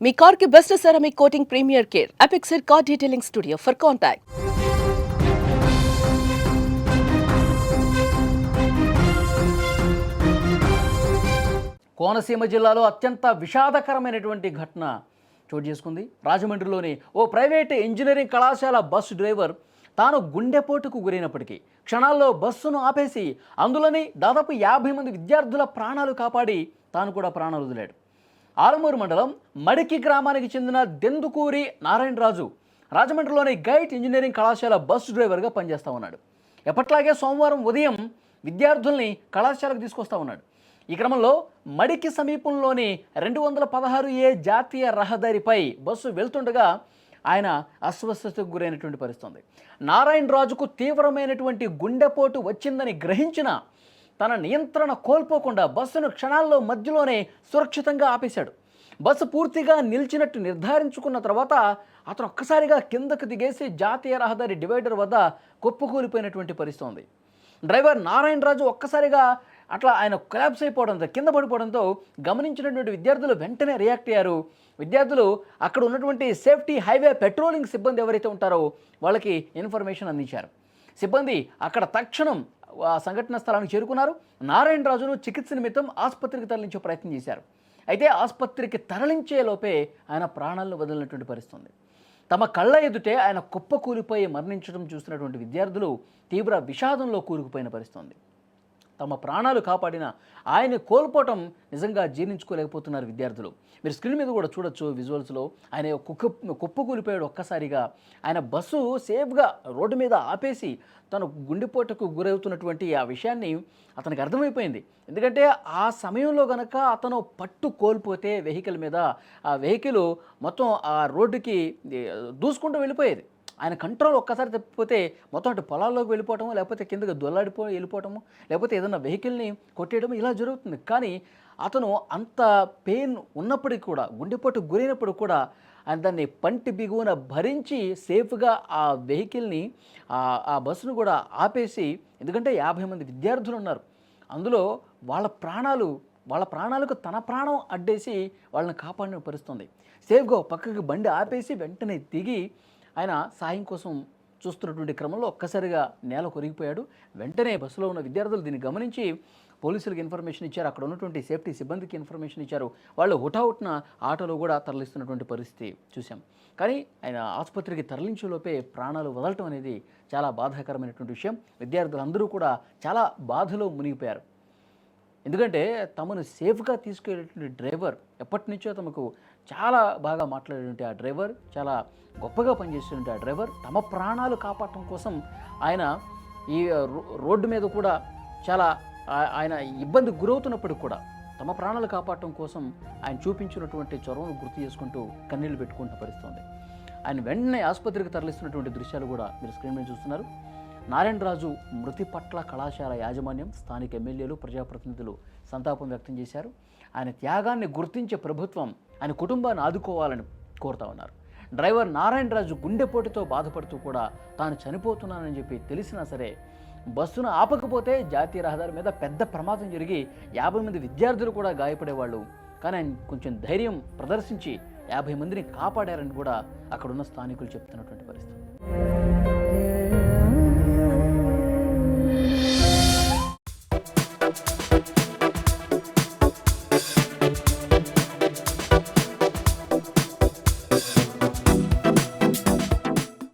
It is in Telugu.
మీ కార్ కి best ceramic coating premier care Apexer car detailing studio for contact. Konaseema జిల్లాలో అత్యంత విషాదకరమైనటువంటి ఘటన చోటు చేసుకుంది. రాజమండ్రిలోని ఓ ప్రైవేట్ ఇంజనీరింగ్ కళాశాల బస్సు డ్రైవర్ తాను గుండెపోటుకు గురైనప్పటికీ క్షణాల్లో బస్సును ఆపేసి అందులోని దాదాపు 50 మంది విద్యార్థుల ప్రాణాలు కాపాడి తాను కూడా ప్రాణాలు వదిలాడు. ఆలమూరు మండలం మడికి గ్రామానికి చెందిన దెందుకూరి నారాయణరాజు రాజమండ్రిలోని గైట్ ఇంజనీరింగ్ కళాశాల బస్సు డ్రైవర్గా పనిచేస్తూ ఉన్నాడు. ఎప్పట్లాగే సోమవారం ఉదయం విద్యార్థుల్ని కళాశాలకు తీసుకొస్తా ఉన్నాడు. ఈ క్రమంలో మడికి సమీపంలోని 216A జాతీయ రహదారిపై బస్సు వెళ్తుండగా ఆయన అస్వస్థతకు గురైనటువంటి పరిస్థితి. నారాయణరాజుకు తీవ్రమైనటువంటి గుండెపోటు వచ్చిందని గ్రహించిన తన నియంత్రణ కోల్పోకుండా బస్సును క్షణాల్లో మధ్యలోనే సురక్షితంగా ఆపేశాడు. బస్సు పూర్తిగా నిలిచినట్టు నిర్ధారించుకున్న తర్వాత అతను ఒక్కసారిగా కిందకు దిగేసి జాతీయ రహదారి డివైడర్ వద్ద కుప్పకూలిపోయినటువంటి పరిస్థితి ఉంది. డ్రైవర్ నారాయణరాజు ఒక్కసారిగా అట్లా ఆయన కొలాప్స్ అయిపోవడంతో కింద పడిపోవడంతో గమనించినటువంటి విద్యార్థులు వెంటనే రియాక్ట్ అయ్యారు. విద్యార్థులు అక్కడ ఉన్నటువంటి సేఫ్టీ హైవే పెట్రోలింగ్ సిబ్బంది ఎవరైతే ఉంటారో వాళ్ళకి ఇన్ఫర్మేషన్ అందించారు. సిబ్బంది అక్కడ తక్షణం ఆ సంఘటన స్థలానికి చేరుకున్నారు. నారాయణరాజును చికిత్స నిమిత్తం ఆసుపత్రికి తరలించే ప్రయత్నం చేశారు. అయితే ఆసుపత్రికి తరలించే లోపే ఆయన ప్రాణాలను వదిలినటువంటి పరిస్థితి. తమ కళ్ళ ఎదుటే ఆయన కుప్పకూలిపోయి మరణించడం చూసినటువంటి విద్యార్థులు తీవ్ర విషాదంలో కూరుకుపోయిన పరిస్థితి. తమ ప్రాణాలు కాపాడిన ఆయన కోల్పోవటం నిజంగా జీర్ణించుకోలేకపోతున్నారు విద్యార్థులు. మీరు స్క్రీన్ మీద కూడా చూడొచ్చు విజువల్స్లో. ఆయన కుప్పకూలిపోయాడు ఒక్కసారిగా. ఆయన బస్సు సేఫ్గా రోడ్డు మీద ఆపేసి తను గుండెపోటుకు గురవుతున్నటువంటి ఆ విషయాన్ని అతనికి అర్థమైపోయింది. ఎందుకంటే ఆ సమయంలో గనక అతను పట్టు కోల్పోతే వెహికల్ మీద ఆ వెహికల్ మొత్తం ఆ రోడ్డుకి దూసుకుంటూ వెళ్ళిపోయేది. ఆయన కంట్రోల్ ఒక్కసారి తప్పిపోతే మొత్తం అటు పొలాల్లోకి వెళ్ళిపోవటము, లేకపోతే కిందకి వెళ్ళిపోవటము, లేకపోతే ఏదన్నా వెహికల్ని కొట్టేయడం ఇలా జరుగుతుంది. కానీ అతను అంత పెయిన్ ఉన్నప్పటికీ కూడా, గుండెపోటు గురైనప్పుడు కూడా ఆయన దాన్ని పంటి బిగువున భరించి సేఫ్గా ఆ వెహికల్ని ఆ బస్సును కూడా ఆపేసి, ఎందుకంటే 50 మంది విద్యార్థులు ఉన్నారు, అందులో వాళ్ళ ప్రాణాలకు తన ప్రాణం అడ్డేసి వాళ్ళని కాపాడిన పరిస్థితుంది. సేఫ్గా పక్కకి బండి ఆపేసి వెంటనే దిగి ఆయన సాయం కోసం చూస్తున్నటువంటి క్రమంలో ఒక్కసారిగా నేల కొరిగిపోయాడు. వెంటనే బస్సులో ఉన్న విద్యార్థులు దీన్ని గమనించి పోలీసులకు ఇన్ఫర్మేషన్ ఇచ్చారు. అక్కడ ఉన్నటువంటి సేఫ్టీ సిబ్బందికి ఇన్ఫర్మేషన్ ఇచ్చారు. వాళ్ళు హుటాహుటిన ఆటోలో కూడా తరలిస్తున్నటువంటి పరిస్థితి చూసాం. కానీ ఆయన ఆసుపత్రికి తరలించేలోపే ప్రాణాలు వదలటం అనేది చాలా బాధాకరమైనటువంటి విషయం. విద్యార్థులందరూ కూడా చాలా బాధలో మునిగిపోయారు. ఎందుకంటే తమను సేఫ్గా తీసుకెళ్ళేటువంటి డ్రైవర్, ఎప్పటి నుంచో తమకు చాలా బాగా మాట్లాడేటువంటి ఆ డ్రైవర్, చాలా గొప్పగా పనిచేసేటువంటి ఆ డ్రైవర్ తమ ప్రాణాలు కాపాడటం కోసం ఆయన ఈ రోడ్డు మీద కూడా చాలా ఆయన ఇబ్బంది గురవుతున్నప్పటికి కూడా తమ ప్రాణాలు కాపాడటం కోసం ఆయన చూపించినటువంటి చొరవను గుర్తు చేసుకుంటూ కన్నీళ్లు పెట్టుకుంటున్న పరిస్థితి. ఆయన వెంటనే ఆసుపత్రికి తరలిస్తున్నటువంటి దృశ్యాలు కూడా మీరు స్క్రీన్ మీద చూస్తున్నారు. నారాయణరాజు మృతి పట్ల కళాశాల యాజమాన్యం, స్థానిక ఎమ్మెల్యేలు, ప్రజాప్రతినిధులు సంతాపం వ్యక్తం చేశారు. ఆయన త్యాగాన్ని గుర్తించే ప్రభుత్వం ఆయన కుటుంబాన్ని ఆదుకోవాలని కోరుతా ఉన్నారు. డ్రైవర్ నారాయణరాజు గుండెపోటుతో బాధపడుతూ కూడా తాను చనిపోతున్నానని చెప్పి తెలిసినా సరే బస్సును ఆపకపోతే జాతీయ రహదారి మీద పెద్ద ప్రమాదం జరిగి 50 మంది విద్యార్థులు కూడా గాయపడేవాళ్ళు. కానీ ఆయన కొంచెం ధైర్యం ప్రదర్శించి 50 మందిని కాపాడారని కూడా అక్కడున్న స్థానికులు చెప్తున్నటువంటి పరిస్థితి.